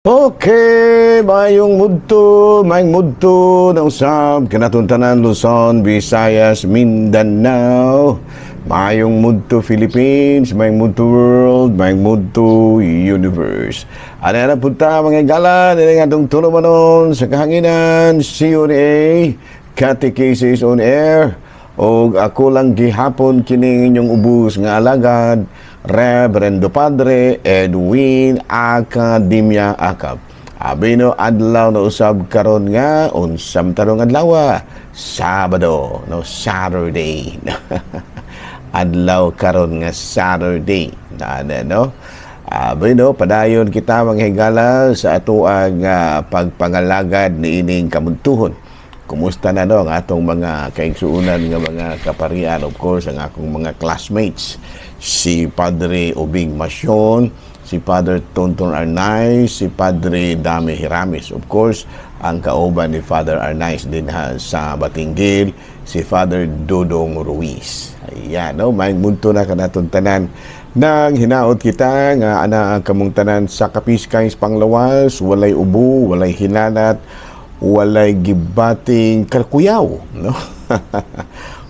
Okay, maayong mudto na usab kinatuntanan Luzon, Visayas, Mindanao. Maayong mudto Philippines, maayong mudto world, maayong mudto universe. Ano na punta mga gala, nila nga itong tulumanon sa kahanginan, CONA, Catechesis on Air. O ako lang gihapon kining inyong ubus nga alagad, Reverendo Padre Edwin Academia Acap. Abino adlaw na usab karon nga unsam tarong adlaw, Sabado, no, Saturday. Adlaw karon nga Saturday. No? Abino padayon kita manghigala sa ato ang pagpangalagad ni ining kamuntuhon. Kumusta na no ang atong mga kaigsuunan nga mga kaparian, of course ang akong mga classmates, si Padre Obing Masyon, si Father Tonton Arnaiz, si Padre Dami Hiramis, of course ang kauban ni Father Arnaiz din sa Batinggil, si Father Dodong Ruiz. Ayan, no, may munto na kanatong tanan nang hinaot kita nga ana ang kamong tanan sa Kapiskay's Panglawas, walay ubo, walay hinanat, walay gibating kakuyaw, no?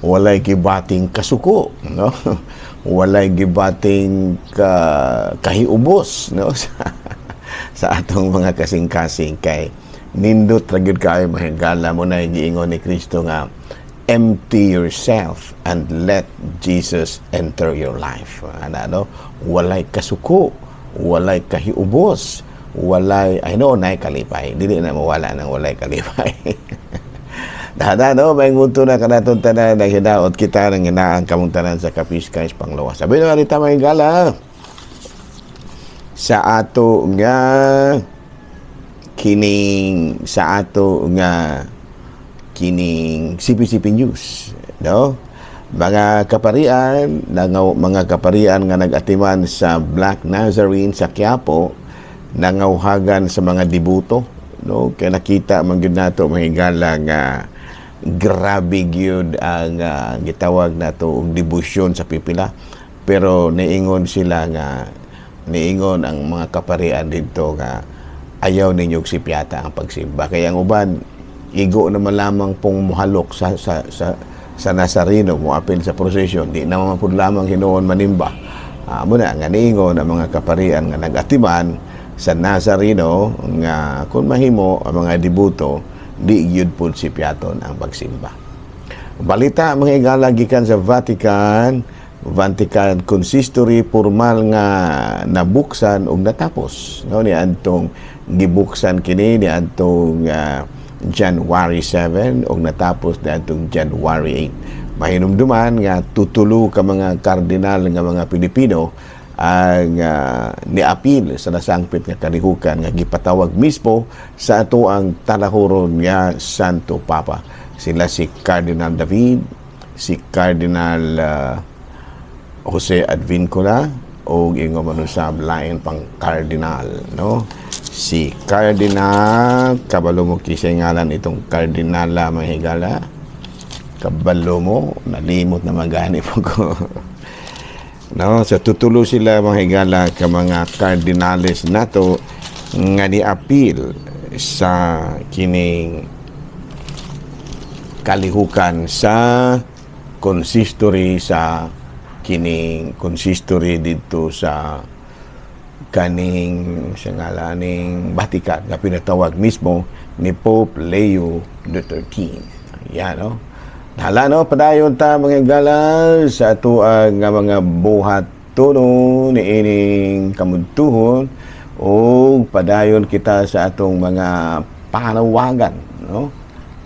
Walay gibating kasuko, no? Walay gibating kahiubos, no? Sa atong mga kasing-kasing kay nindot ra gyud kaayo mahigala mo na giingon ni Kristo nga empty yourself and let Jesus enter your life. Ano? Walay kasuko, walay kahiubos, walay, I know, nay kalipay. Dili na mawala ng walay kalipay. Dada, no? May ngunto na kanatong tanan na hinaot kita ng hinaang kamuntanan sa Kapiskay's Panglawas. Sabi na nga may gala sa ato nga kining CPCP News, no? Mga kaparian, mga kaparian nga nag-atiman sa Black Nazarene sa Quiapo, nangawhagan sa mga dibuto, no, kaya nakita man gyud nato mahigala nga grabe gyud ang gitawag nato og debosyon sa pipila, pero niingon sila nga niingon ang mga kaparian dito nga ayaw ninyo og sipyata ang pagsimba, kaya ang uban igo naman lamang pong muhalok sa Nazareno, muapil sa prosesyon, di naman pud lamang hinuon manimba. Muna nga niingon ang mga kaparian nga nag-atiman sa Nazareno nga kung mahimo ang mga debuto di gyud pud sipyaton ang pagsimba. Balita mga higala gikan sa Vatican Consistory formal nga nabuksan ug natapos, no, ni antong gibuksan kini ni antong January 7 ug natapos ni antong January 8. Mahinumduman nga tutulo ka mga kardinal nga mga Pilipino ang niapil sa nasangpit nga kalihukan nga gipatawag mismo sa ato ang talahuron nga Santo Papa. Sila si Cardinal David, si Cardinal Jose Advincula o ingon man sa lain pang Cardinal, no? Si Cardinal kabalo mo kisay ngalan itong Cardinala mahigala. Kabalo mo nalimot na magani po ko. No, sa tutulo sila mahigala ka mga cardinales nato nga niapil sa kining kalihukan sa consistory dito sa kaning sa ngalaning Vatican nga pinatawag mismo ni Pope Leo XIII. Ayan, no? Hala, no, padayon ta mga gala sa ato ang mga buhat tuno ni ining kamuntuhon o padayon kita sa atong mga panawagan, no,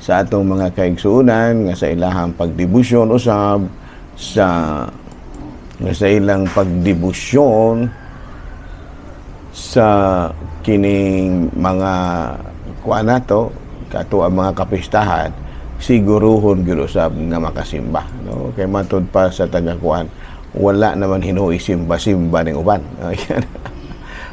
sa atong mga kaigsuunan nga sa ilahang pagdebosyon usab sa ilang pagdebosyon sa kining mga kuan nato kato ang mga kapistahan, siguruhon gyud usab nga makasimba, no, kay matud pa sa tagakuan wala naman hinuoy simba-simba ning uban.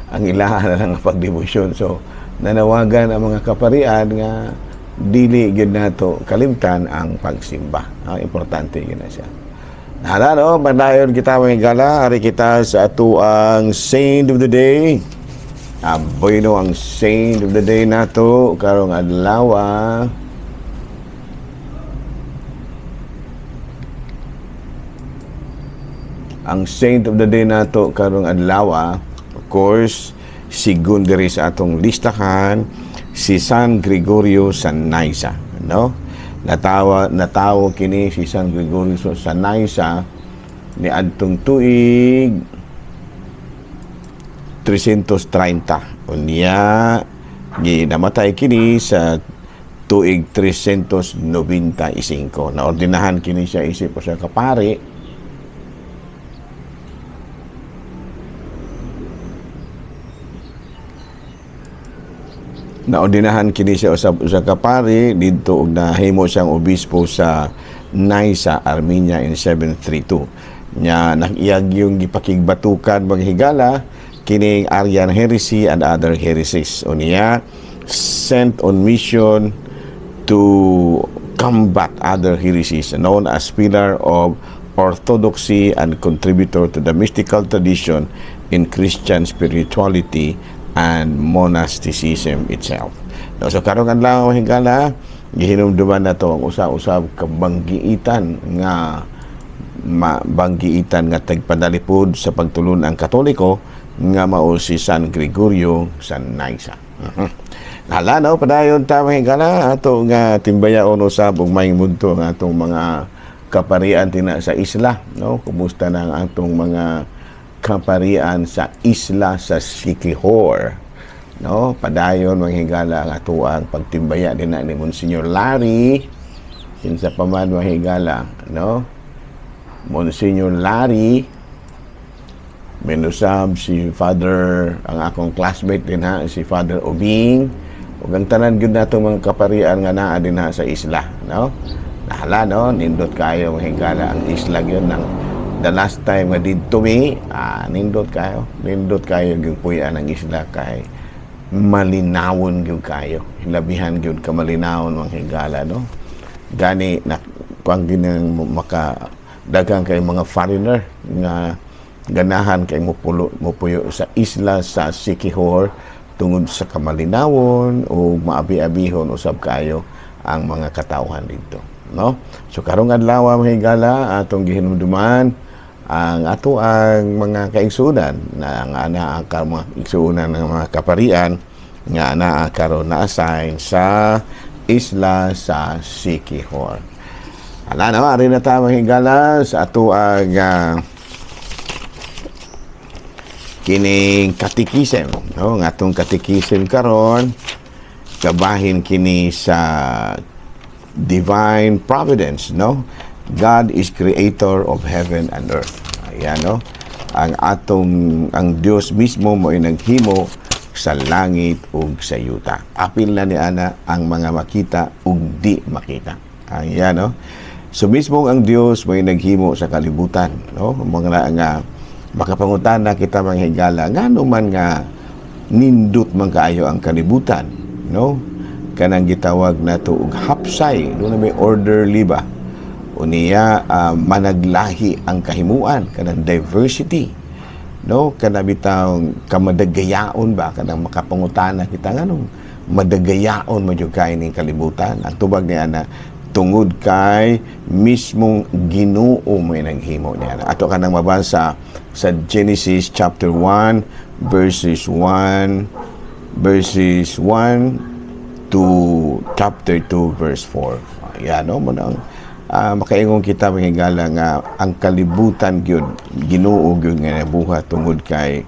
Ang ilaha na lang pagdebosyon. So nanawagan ang mga kaparian nga dili gyud nato kalimtan ang pagsimba. Importante gyud na siya. Hala, no, padayon kita mga gala, ari kita sa ato ang Saint of the Day. Bueno ang saint of the day nato karong adlaw. Ang saint of the day nato karong adlaw, of course, sigun diri sa atong listahan si San Gregorio sa Nyssa, no? Natawo kini si San Gregorio sa Nyssa ni adtong tuig 330. Unya ginamatay kini sa tuig 395. Naordinahan kini siya isip sa kapari. Naordinahan kini siya sa kapari dito ug nahimo siyang obispo sa Nyssa, Armenia in 732. Nya nakiyag yung gipakigbatukan maghigala kining Arian heresy and other heresies. Unya sent on mission to combat other heresies, known as pillar of orthodoxy and contributor to the mystical tradition in Christian spirituality and monasticism itself. So karong adlaw hingala gihinumduman nato ang usa-usab ka banggiitan nga nga tagpadalipod sa pagtulon ang Katoliko nga mao si San Gregorio sa Nyssa. Hala no padayon ta hingala ato nga timbayaon usab og may mudto nga atong mga kaparian tina sa isla, no? Kumusta na ang atong mga kaparian sa isla sa Siquijor, no? Padayon manghigala ang ato ang pagtimbaya din ni Monsignor Larry kinsa pa man manghigala, no? Monsignor Larry menusab si Father, ang akong classmate din ha, si Father Obing, ug ang tanan gyud nato mga kaparian nga naa din ha sa isla, no? Nahala no, nindot kayo hingala ang isla gyud ng the last time nga didto mi, nindot kayo gyud puy-an ang isla kay malinawon gyud kayo, hilabihan gyud ka malinawon mga higala, no? Gani na pang ginang maka daghang kay mga foreigner nga ganahan kay mupuyo sa isla sa Siquijor tungod sa kamalinawon o maabi-abihon usab kayo ang mga katawhan dito, no? So karong adlaw mga higala atong gihinumduman ang ato ang mga kaigsunan na nga naa mga igsunan ng mga kaparian nga naa karon na-assign sa isla sa Siquijor. Ala na ari na ta mga higala sa ato ang kining katikisem, no? Ng atong katikisem karon kabahin kini sa divine providence, no? God is creator of heaven and earth. Ayan, no? Ang Dios mismo mo ay naghimo sa langit ug sa yuta. Apil na ni ana ang mga makita ug di makita. Ayan, no? So mismo ang Dios mo ay naghimo sa kalibutan, no? Mga nga makapangutan na kita mga higala ngano man nga nindot man kaayo ang kalibutan, no? Kanang gitawag nato og hapsay, no, may orderly ba uniya managlahi ang kahimuan, kanang diversity, no? Kanang bitaw kamadagayaon ba kanang makapangutan na kita nganong madagayaon mo jud kay ning kalibutan. Ang tubag niya na tungod kay mismong Ginoo may naghimo niya. Ato kanang mabasa sa Genesis chapter 1 verses 1 to chapter 2 verse 4. Ayan, no? Munang makaingon kita mahigala nga ang kalibutan gyud Ginoo gyud nga nabuhat tungod kay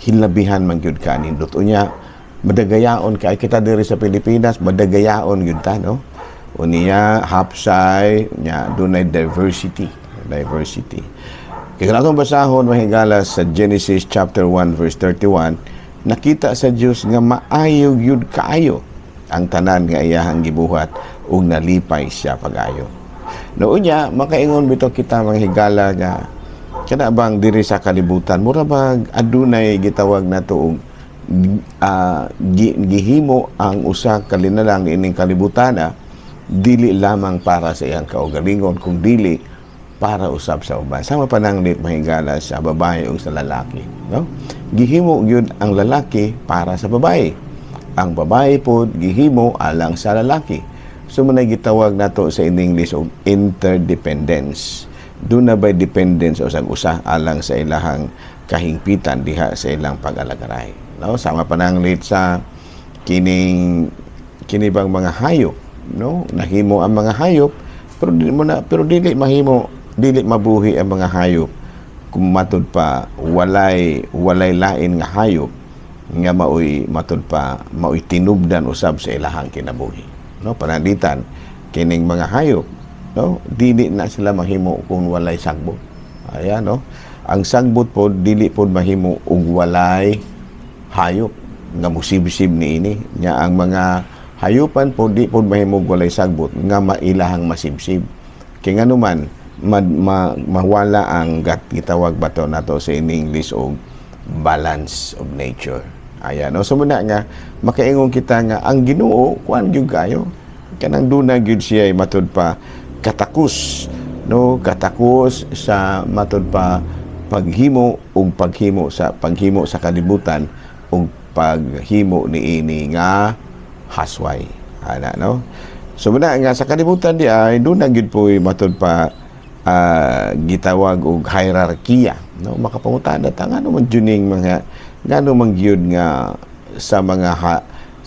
hilabihan man gyud kanindot unya madagayaon kay kita diri sa Pilipinas, madagayaon gyud ta, no? Unya hapsay nya dunay diversity. Kaya natong basahon mahigala sa Genesis chapter 1 verse 31, nakita sa Dios nga maayo gyud kaayo ang tanan nga iyahang gibuhat ug nalipay siya pag-ayo. Noonya makaingon bitaw kita mahigala nga kana bang diri sa kalibutan mura bag adunay gitawag nato og gihimo ang usa ka linalang ining kalibutan dili lamang para sa iyang kaugalingon kung dili para usab sa uban. Sama pa nang lit mahigala sa babae o sa lalaki, no? Gihimo gyud ang lalaki para sa babae. Ang babae po gihimo alang sa lalaki. So manay gitawag nato sa in English og interdependence. Doon na by dependence o usa alang sa ilahang kahingpitan diha sa ilang pag-alagaray, no? Sama pa nang lit sa kini bang mga hayop, no? Nahimo ang mga hayop pero dili mahimo, dili mabuhi ang mga hayop kung matud pa walay lain nga hayop nga maoy matud pa maoy tinubdan usab sa ilahang kinabuhi, no? Pananditan kining mga hayop, no? Dili na sila mahimo kung walay sagbot. Ayan, no? Ang sagbot po dili pod mahimo og walay hayop nga musibsib niini nya. Ang mga hayupan po di pod mahimo og walay sagbot nga mailahang masibsib. Kay ngano man mawala ang gitawag bato nato sa in English og balance of nature. Ayan, no? So muna nga makaingon kita nga ang Ginoo kuan gyud kayo kanang duna gyud siya matud pa katakus, no? Katakus sa matud pa paghimo sa kalibutan ug paghimo niini nga hasway, ana, no? So muna nga sa kalibutan di ay doon na gyud po matud pa gitawag og hierarkiya, no? Makapangutana ta ngano man juning mga ngano man gyud nga sa mga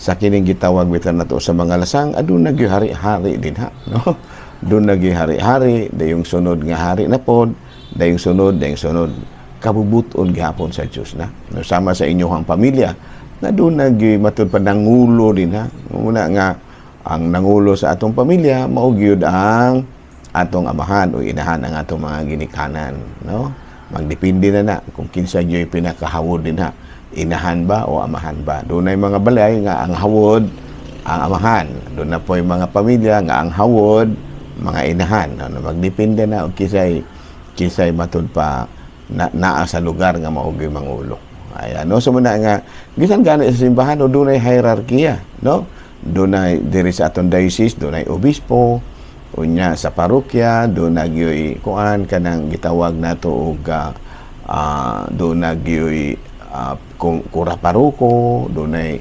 sa kining gitawag bitan nato sa mga lasang aduna gyud hari-hari din ha, no? Doon na gyud hari-hari dayong sunod nga hari na pod dayong sunod kabubuton gihapon sa Dios na, no? Sama sa inyong pamilya na doon na gyud matud pa nangulo din ha. Muna nga ang nangulo sa atong pamilya mao gyud ang atong amahan o inahan ang atong mga ginikanan, no? Magdepende na kung kinsa gyud pinakahawod din ha, inahan ba o amahan ba. Doon ay mga balay nga ang hawod ang amahan, doon na po yung mga pamilya nga ang hawod mga inahan, no? Magdepende na og kisay matud pa naa sa lugar nga mao gyud mangulo. Ayan, no? So muna nga bisan gani sa simbahan o doon ay hierarkiya, no? Doon ay diri sa atong diocese doon ay obispo, unya sa parokya doon nagyoy kuan kanang gitawag nato og doon nagyoy kura paroko, doon ay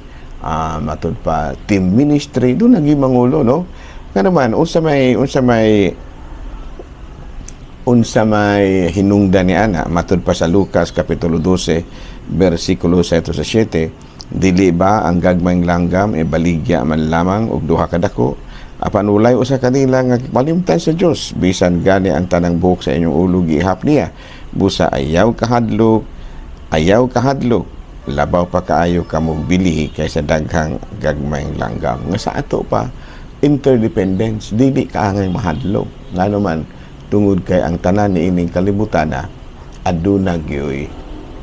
matud pa team ministry, doon nagyoy mangulo, no? Nga naman unsa may hinungdan ni ana matud pa sa Lucas kapitulo 12 bersikulo 7 sa 7, dili ba ang gagmayng langgam e baligya man lamang og duha ka dako? Apan ulay usa kanila nga palimtan sa Dios, bisan gani ang tanang buhok sa inyong ulo gihap niya. Busa ayaw kahadlok, labaw pa kaayo kamong bilihi kaysa daghang gagmayng langgam. Nga sa ato pa interdependence, dili ka angay mahadlok. Ngano man tungod kay ang tanan ni ining kalibutan na aduna gyoy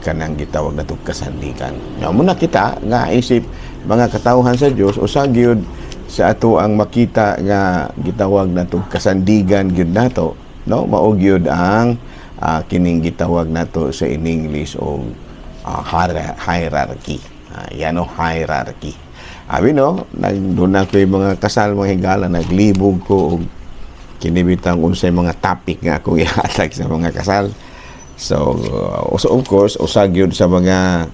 kanang gitawag na kasandigan. Nga muna kita nga isip mga katawhan sa Dios usa gyud sa ato ang makita nga gitawag na kasandigan gyud nato, no? Mao gyud ang kining gitawag nato sa in English o hierarchy. Yan o hierarchy. Abi no, doon na ko yung mga kasal mga higala, naglibog ko og kinibitang unsay mga topic nga akong ihatag sa mga kasal. So of course usa gyud sa mga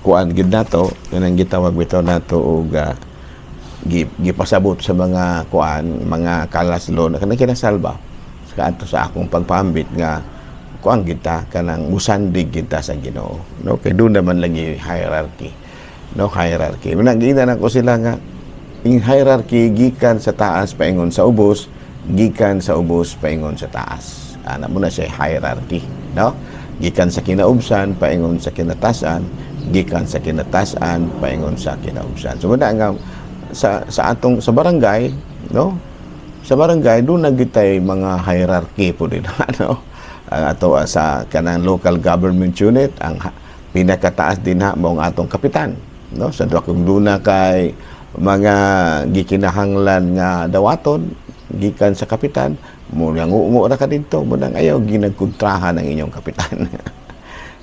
kuan gyud nato kanang gitawag bitaw nato og gipasabot sa mga kuan mga kalaslo na kanang kinasalba sa akong pagpambit nga kuan kita kanang musandig kita sa Ginoo, no? Kay doon naman lagi hierarchy, no? Hierarchy nagina na ko sila nga yung hierarchy gikan sa taas paingon sa ubos, gikan sa ubos paingon sa taas. Ana mo na siya hierarchy, no? Gikan sa kinaubsan paingon sa kinatasan, gikan sa kinatasan paingon sa kinaubsan. So muna nga sa atong sa barangay, no? Sa barangay doon nagitay mga hierarchy po din, ano? Ang ato sa kanang local government unit, ang pinakataas din ha mao ang atong kapitan, no? Sa kung duna kay mga gikinahanglan nga dawaton gikan sa kapitan mo nangungo ra ka didto mo nang ayaw ginagkontrahan ang inyong kapitan.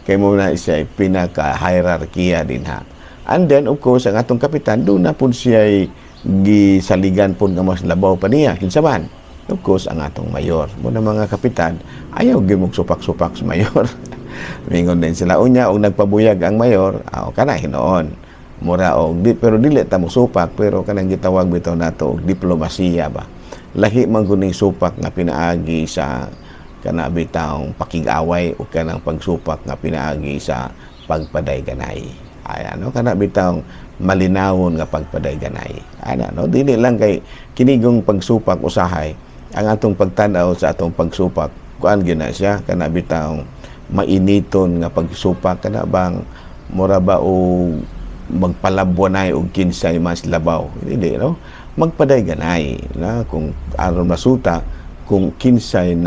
Kay mo na siya pinaka hierarkiya din ha. And then of course ang atong kapitan doon na pud siya gisaligan pud nga mas labaw pa niya kinsa man of course ang atong mayor. Muna mga kapitan, ayaw gimog supak-supak sa mayor. Mingon din sila unya og nagpabuyag ang mayor, kana hinoon. Mura og pero dili ta mo supak, pero kanang gitawag bitaw nato og diplomasiya ba. Lahi man guning supak nga pinaagi sa kana bitawng pakig-away o kanang pagsupak nga pinaagi sa pagpaday-ganay. Ayan, no? Kana bitawng malinawon nga pagpaday-ganay. Ayan, no? Dili lang kay kinigong pagsupak usahay ang atong pagtanaw sa atong pagsupak. Kuan gina siya kana bitawng mainiton nga pagsupak kana bang mura ba o magpalabwanay og kinsay mas labaw. Hindi, no? Magpaday-ganay na kung aron masuta kung kinsay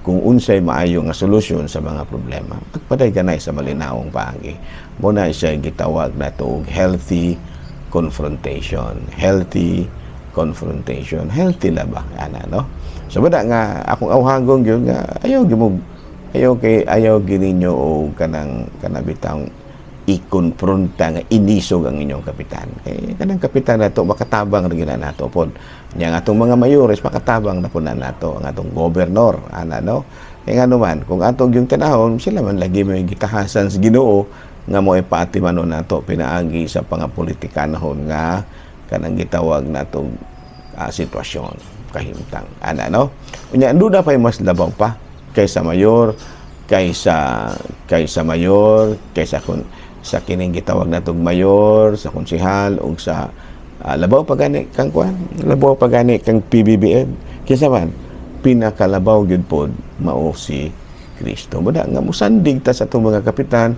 kung unsay maayo nga solusyon sa mga problema. Magpaday-ganay sa malinawong paagi. Muna siya gitawag nato og healthy confrontation. Healthy confrontation. Healthy la ba? Ana, no? So bada nga akong awhagong gyud nga ayaw gininyo o kanang kanabitang ikonfronta nga inisog ang inyong kapitan. Kay kanang kapitan nato makatabang ra gyud nato pod. Nya nga atong mga mayores makatabang na pud nato ang atong gobernador ana, no. Kay nga naman kung atong yung tanahon sila man lagi may gitahasan sa Ginoo nga mo ipaatimanon nato pinaagi sa pangapolitikanhon nga kanang gitawag natong sitwasyon kahimtang ana, no. Unya duda pa mas labaw pa kaysa mayor, kaysa mayor, kaysa sa kining gitawag natong mayor, sa konsehal ug sa labaw pa gani kang kuan, labaw pa gani kang PBBM. Kinsa man pinakalabaw gyud pod mao si Kristo. Bada nga musandig ta sa atong mga kapitan,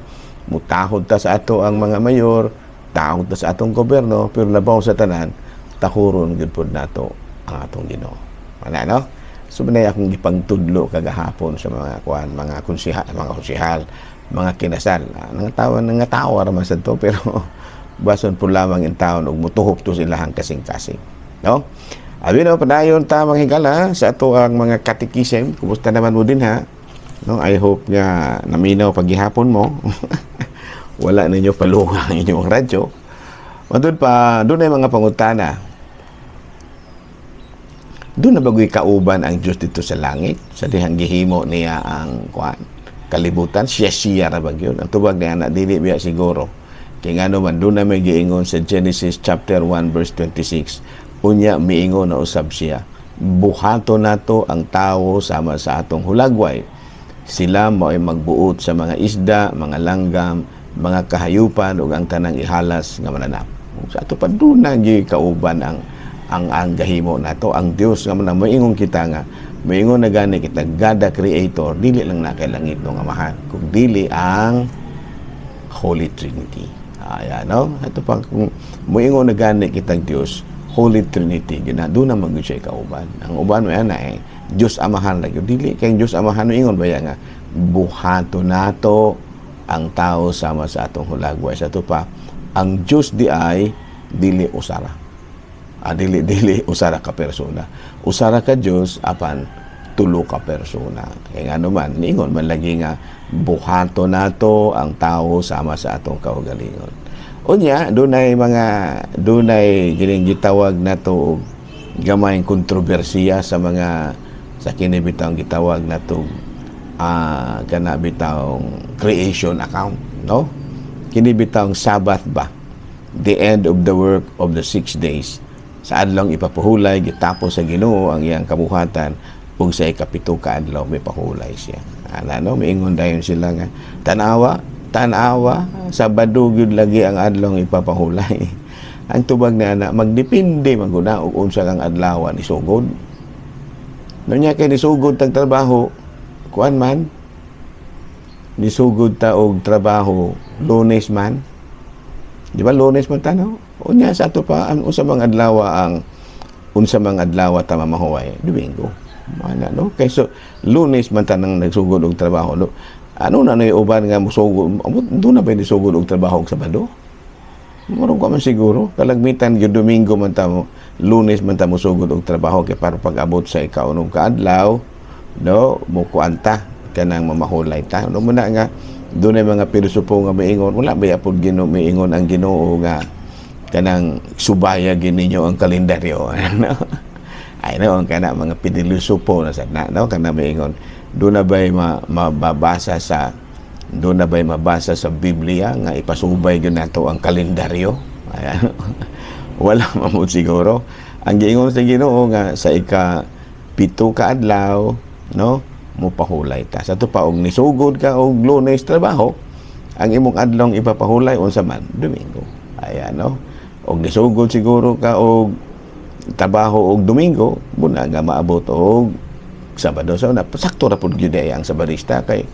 mutahod ta sa ato ang mga mayor, tahod ta sa atong gobyerno, pero labaw sa tanan takuron gyud pod nato ang atong Ginoo. Ana, no? So manay akong gipangtudlo kagahapon sa mga kuan, mga konsehal, mga kinasal. Nangatawa ra man sad to, pero bason po lamang in taon og mutuhop to silahang kasing-kasing, no? Abi na padayon ta manghigala sa ato ang mga katikisem. Kumusta naman mo din, ha? No, I hope nga naminaw paghihapon mo. Wala ninyo paluha ang inyong radyo. Doon ay mga pangutana. Doon na bagoy kauban ang Diyos dito sa langit, sa dihang gihimo niya ang kuan kalibutan, siya ra bag yun. Ang tubag niya na dili biya siguro. Kaya nga naman, doon na may giingon sa Genesis chapter 1 verse 26. Unya miingon na usab siya, buhato nato ang tawo sama sa atong hulagway. Sila mo ay magbuot sa mga isda, mga langgam, mga kahayupan ug ang tanang ihalas nga mananap. Sa ato pa doon na kauban ang gahimo nato, ang Dios nga man moingon kita nga moingon na gani kita God the Creator, dili lang na kay langit ng Amahan, kung dili ang Holy Trinity. Ayan, no? Ito pa kung moingon na gani kitang Dios, Holy Trinity, doon na mag siya kauban. Ang uban mo yan Diyos Amahan lagi. Dili kay Diyos Amahan ingon ba nga buhato nato ang tao sama sa atong hulagway. Sa ito pa, ang Diyos di ay dili usara. Dili usara ka persona. Usara ka Diyos apan tulo ka persona. Kaya nga naman, niingon man lagi nga buhato nato ang tao sama sa atong kaugalingon. Unya, dunay gining gitawag nato gamay kontrobersiya sa kini bitawng gitawag nato kana bitawng creation account, no? Kini bitawng Sabbath ba? The end of the work of the 6 days. Sa adlaw ipapuhulay gitapos sa Ginoo ang iyang kabuhatan ug sa ikapito ka adlaw may pahulay siya. No, miingon dayon sila nga tanawa Sabado gyud lagi ang adlaw ipapahulay. Ang tubag na magdepende maguna og unsa kang adlaw ni sugod. Nunya kay nisugod tag trabaho kuan man nisugod ta og trabaho Lunes man. Di ba Lunes man tanaw? Unya sa ato pa ang unsa mang adlaw ta mamahuway? Domingo. Mana, no? Kay so Lunes man tanang nagsugod og trabaho. No? Ano na nay uban nga musugod? Doon na ba ni sugod og trabaho og Sabado? Murong ko man siguro. Kalagmitan gyud Domingo man ta mo, Lunes man ta musugod og trabaho kay para pag-abot sa ikaw ka adlaw, no? Mo kuanta kanang mamahulay ta. No muna nga doon ay mga pilosopo nga miingon, wala ba yapon Ginoo miingon ang Ginoo nga kanang subaya gininyo ang kalendaryo. Ay no, ang kana mga pinilusupo na sad na, no, kana maingon doon na ba'y mababasa sa doon na ba'y mabasa sa Biblia nga ipasubay gyud nato ang kalendaryo. Ayan. Wala mamud siguro. Ang giingon sa Ginoo nga sa ika-7 ka adlaw, no, mupahulay ta. Sa to pa og nisugod ka og Lunes trabaho, ang imong adlaw ipapahulay unsa man Domingo. Ayan, no. Og nisugod siguro ka og trabaho og Domingo, muna nga maabot og Sabado. So na sakto ra pud gyud ang Sabadista kay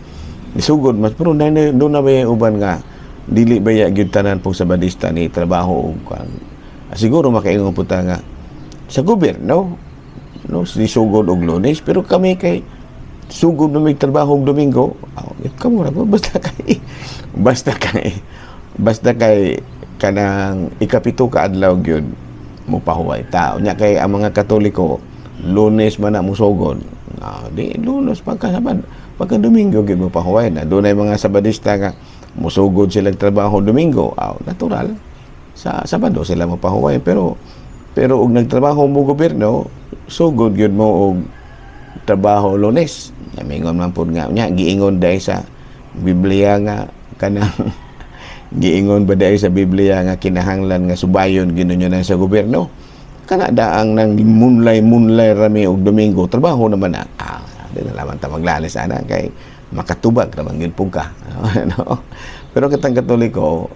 nisugod mas pero do na ba uban nga dili ba ya gyud tanan pong Sabadista ni trabaho og siguro makaingon pud ta nga sa gobyerno no sugod og Lunes pero kami kay sugod na may trabaho og Domingo. Kamo ra basta kay kanang ika-7 ka adlaw gyud mo pahuway ta. Nya kay ang mga Katoliko Lunes man na musugod. Di Lunes pagka Domingo gyud mo pahuway na. Doon ay mga Sabadista nga musugod silang trabaho Domingo. Natural sa Sabado sila mo pahuway pero og nagtrabaho mo gobyerno sugod gyud mo og trabaho Lunes. Mingon man pud nga nya giingon dai sa Biblia nga kanang giingon ba dai sa Biblia nga kinahanglan nga subayon ginunyo sa gobyerno. Kana daang nang munlay rami og Domingo trabaho naman na. Di na laman ta maglalis ana kay makatubag naman gyud pug ka. No? Pero katang Katoliko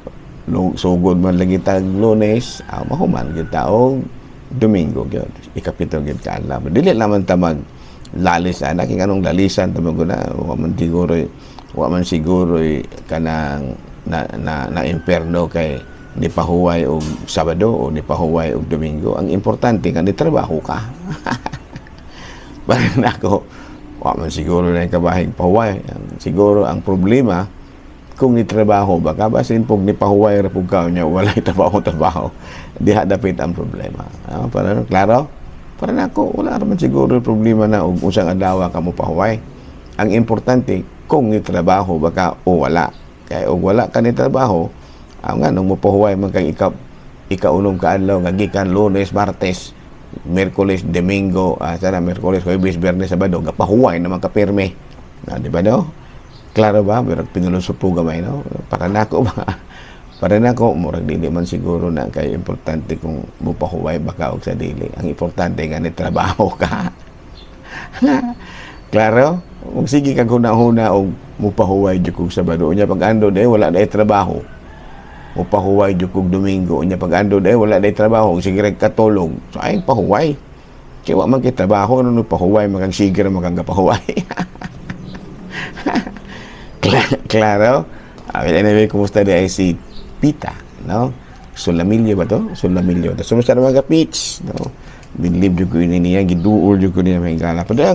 sugod man lagi tag Lunes, mahuman gyud ta og Domingo gyud. Ika-7 gyud ka adlaw. Dili naman ta maglalis ana kay anong lalisan ta maguna wa man siguro kanang na imperno kay ni pahuway og Sabado o ni pahuway og Domingo. Ang importante nga ni trabaho ka. Parang ako, wa man siguro na yung kabahig pahuway. Siguro ang problema, kung ni trabaho baka basin pog ni pahuway ra pug ka nya walay trabaho. Diha dapit ang problema. Para klaro? Para nako wala man siguro problema na og usang adlaw ka mo pahuway. Ang importante kung ni trabaho baka o wala. Kaya og wala ka ni trabaho, nga nung mapahuway man kang ika-unong kaadlaw nga gikan Lunes, Martes, Miyerkules, Domingo, Miyerkules, Huwebes, Biyernes, Sabado, gapahuway naman ka pirme. Di ba no? Klaro ba? Pero pinulusupo gamay no? Para nako ba? Para nako murag dili man siguro na kay importante kung mupahuway baka og sa dili. Ang importante nga ni trabaho ka. Klaro? Kung sige kang huna-huna og mupahuway jud kog Sabado nya pag ando wala na trabaho. Pahuway jud kog Domingo nya pag ando wala day trabaho sige reg katulog so ay pahuway kay wa man kay trabaho no pahuway magang sige ra magang pahuway. Claro. Anyway, kumusta di ay si Pita, no? Sulamilyo ba to? Sulamilyo. Sumusta na mga pitch, no? Binlib jud ko niya giduol jud ko niya mahingala. Pada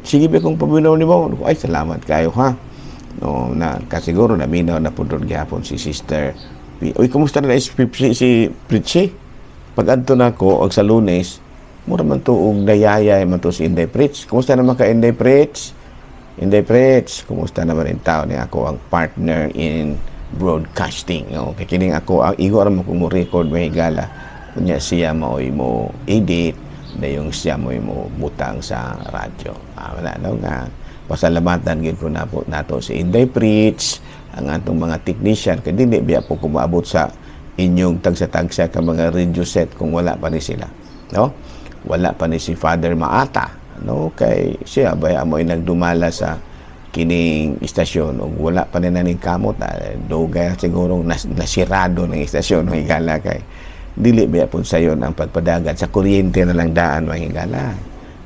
sige ba kung pabinaw ni mo? Ay salamat kayo ha. No, na kasiguro na minaw na pudod gyapon si Sister. Uy, kumusta na si Pritchie? Pag adto nako og sa Lunes, mura man to og dayayay man to si Inday Pritch. Kumusta naman ka Inday Pritch? Inday Pritch, kumusta naman rin tao ni ako ang partner in broadcasting. No? Kaya kining ako, igo aram ko mo record may higala. Kunya siya mo edit na yung siya mo butang sa radyo. Wala daw nga. Pasalamatan gid ko na po nato si Inday Pritch, ang atong mga technician kay dili biya po kumaabot sa inyong tagsa-tagsa ka mga radio set kung wala pa ni sila, no? Wala pa ni si Father Maata, no? Kay siya bay amoy nagdumala sa kining istasyon ug wala pa na ning kamot dugay siguro nasirado ng istasyon higala kay dili biya po sayon ang pagpadagan sa kuryente na lang daan mahigala.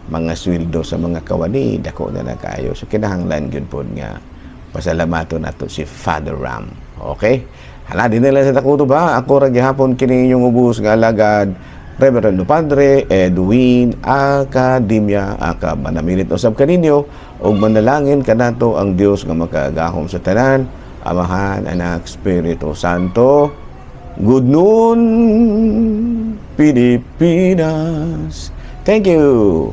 Mga sweldo sa mga kawani dako na lang kayo so kinahanglan gyud pod nga pasalamaton nato si Father Ram. Okay, hala din nila sa takuto ba ako ra gihapon kini inyong ubos nga alagad Reverend Padre Edwin Academia aka manamilit usab kaninyo ug manalangin kanato ang Dios nga makagahom sa tanan, Amahan, Anak, Espiritu Santo. Good noon Pilipinas. Thank you.